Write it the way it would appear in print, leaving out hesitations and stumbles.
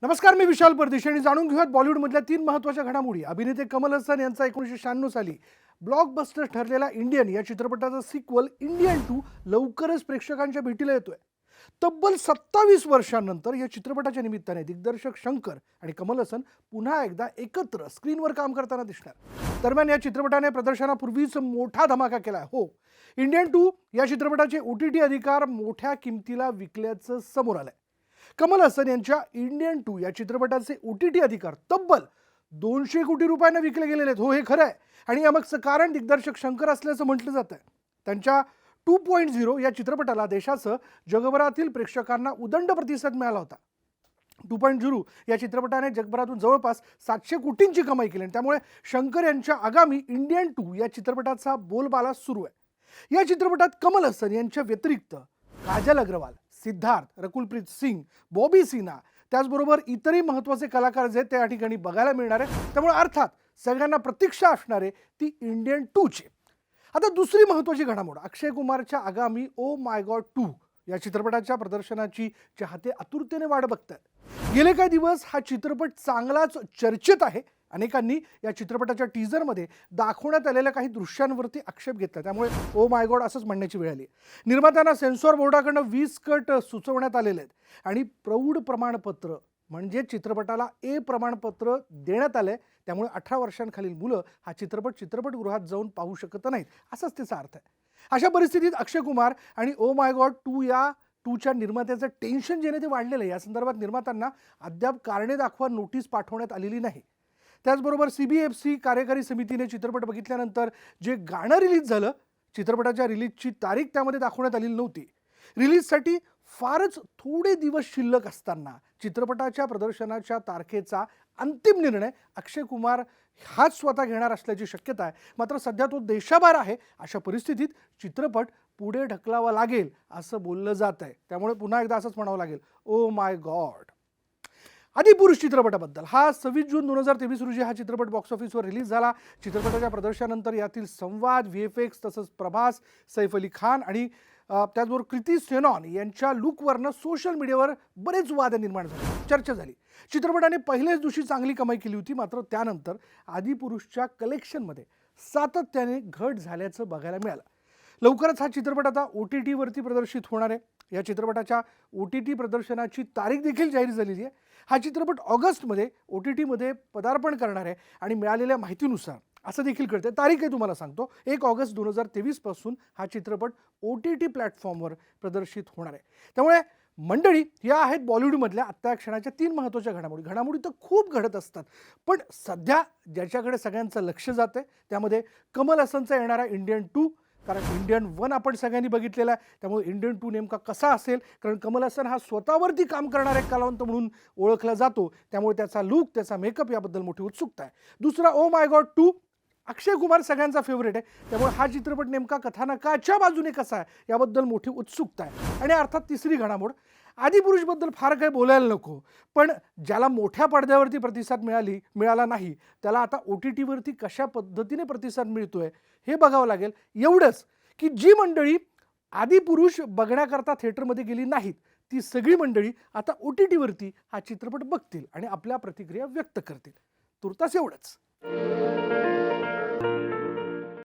नमस्कार, मी विशाल परदेशी आणि जाणून घेऊयात बॉलिवूडमधल्या 3 महत्त्वाच्या घडामोडी। अभिनेते कमल हसन यांचा 1996 साली ब्लॉकबस्टर ठरलेला इंडियन या चित्रपटाचा सिक्वल इंडियन 2 लवकरच प्रेक्षकांच्या भेटीला येतोय। तब्बल 27 वर्षांनंतर या चित्रपटाच्या निमित्ताने दिग्दर्शक शंकर आणि कमल हसन पुन्हा एकदा एकत्र स्क्रीनवर काम करताना दिसणार। दरम्यान या चित्रपटाने प्रदर्शनापूर्वीच मोठा धमाका केलाय। हो, इंडियन 2 या चित्रपटाचे OTT अधिकार मोठ्या किमतीला विकल्याचं समोर आलंय। कमल हसन यांच्या इंडियन 2 या चित्रपटाचे OTT अधिकार तब्बल 200 कोटी रुपयांना विकले गेलेले आहेत। हो, हे खरं आहे आणि यामागचं कारण दिग्दर्शक शंकर असल्याचं म्हटलं जातं। त्यांच्या 2.0 या चित्रपटाला देशासह जगभरातील प्रेक्षकांना उदंड प्रतिसाद मिळाला होता। 2.0 या चित्रपटाने जगभरातून जवळपास 700 कोटींची कमाई केली आणि त्यामुळे शंकर यांच्या आगामी इंडियन 2 या चित्रपटाचा बोलबाला सुरू आहे। या चित्रपटात कमल हसन यांच्या व्यतिरिक्त काजल अग्रवाल, सिद्धार्थ, रकुलप्रीत सिंग, बॉबी सिन्हा त्याचबरोबर इतरही महत्त्वाचे कलाकार जे त्या ठिकाणी बघायला मिळणार आहे। त्यामुळे अर्थात सगळ्यांना प्रतीक्षा असणार आहे ती इंडियन 2 ची। आता दुसरी महत्त्वाची घडामोड, अक्षय कुमारच्या आगामी ओ माय गॉड 2 या चित्रपटाच्या प्रदर्शनाची चाहते आतुरतेने वाट बघतात। गेले काही दिवस हा चित्रपट चांगलाच चर्चेत आहे। अनेकांनी या चित्रपटाच्या टीजरमध्ये दाखवण्यात आलेल्या काही दृश्यांवरती आक्षेप घेतला, त्यामुळे ओ माय गॉड असंच म्हणण्याची वेळ आली। निर्मात्यांना सेन्सॉर बोर्डाकडून 20 कट सुचवण्यात आलेले आहेत आणि प्रौढ प्रमाणपत्र म्हणजे चित्रपटाला ए प्रमाणपत्र देण्यात आलंय। त्यामुळे 18 वर्षांखालील मुलं हा चित्रपटगृहात जाऊन पाहू शकत नाहीत, असाच त्याचा अर्थ आहे। अशा परिस्थितीत अक्षय कुमार आणि ओ माय गॉड 2 या 2च्या निर्मात्याचं टेन्शन जेणे ते वाढलेलं आहे। या संदर्भात निर्मात्यांना अद्याप कारणे दाखवा नोटीस पाठवण्यात आलेली नाही। त्याचबरोबर CBFC कार्यकारी समितीने चित्रपट बघितल्यानंतर जे गाणं रिलीज झालं, चित्रपटाच्या रिलीजची तारीख त्यामध्ये दाखवण्यात आलेली नव्हती। रिलीजसाठी फारच थोडे दिवस शिल्लक असताना चित्रपटाच्या प्रदर्शनाच्या तारखेचा अंतिम निर्णय अक्षय कुमार हाच स्वतः घेणार असल्याची शक्यता आहे। मात्र सध्या तो देशाबाहेर आहे। अशा परिस्थितीत चित्रपट पुढे ढकलावा लागेल असं बोललं जात आहे। त्यामुळे पुन्हा एकदा असंच म्हणावं लागेल, ओ माय गॉड। आदिपुरुष चित्रपटाबद्दल, हा 26 जून 2023 रोजी हा चित्रपट बॉक्स ऑफिसवर रिलीज झाला। चित्रपटाच्या प्रदर्शनानंतर यातील संवाद, VFX तसंच प्रभास, सैफ अली खान आणि त्याचबरोबर कृती सेनॉन यांच्या लुकवरनं सोशल मीडियावर बरेच वाद निर्माण झाले, चर्चा झाली। चित्रपटाने पहिल्याच दिवशी चांगली कमाई केली होती, मात्र त्यानंतर आदिपुरुषच्या कलेक्शनमध्ये सातत्याने घट झाल्याचं बघायला मिळालं। लवकरच हा चित्रपट आता OTT वरती प्रदर्शित होणार आहे। या चित्रपटाच्या OTT प्रदर्शनाची तारीख देखील जाहीर झालेली आहे। हा चित्रपट ऑगस्टमध्ये OTT मध्ये पदार्पण करणार आहे आणि मिळालेल्या माहितीनुसार असं देखील कळतं, तारीख आहे तुम्हाला सांगतो, 1 ऑगस्ट 2023 पासून हा चित्रपट OTT प्लॅटफॉर्मवर प्रदर्शित होणार आहे। त्यामुळे मंडळी, या आहेत बॉलिवूडमधल्या आत्ता क्षणाच्या 3 महत्त्वाच्या घडामोडी। घडामोडी तर खूप घडत असतात, पण सध्या ज्याच्याकडे सगळ्यांचं लक्ष जातं त्यामध्ये कमल हसनचा येणारा इंडियन 2, कारण इंडियन 1 आपण सगळ्यांनी बघितलेला आहे। त्यामुळे इंडियन 2 नेमका कसा असेल, कारण कमल हसन हा स्वतःवरती काम करणारा एक कलावंत म्हणून ओळखला जातो, त्यामुळे त्याचा लुक, त्याचा मेकअप याबद्दल मोठी उत्सुकता आहे। दुसरा oh my God 2, Akshay Kumar सगळ्यांचा फेवरेट आहे, त्यामुळे हा चित्रपट नेमका कथानकाच्या बाजूने कसा आहे याबद्दल मोठी उत्सुकता आहे। आणि अर्थात तिसरी घडामोड, आदिपुरुषबद्दल फार काही बोलायला नको, पण ज्याला मोठ्या पडद्यावरती प्रतिसाद मिळाला नाही, त्याला आता OTT वरती कशा पद्धतीने प्रतिसाद मिळतोय हे बघावं लागेल। एवढंच की जी मंडळी आदिपुरुष बघण्याकरता थिएटरमध्ये गेली नाहीत, ती सगळी मंडळी आता OTT वरती हा चित्रपट बघतील आणि आपल्या प्रतिक्रिया व्यक्त करतील। तुर्तास एवढंच।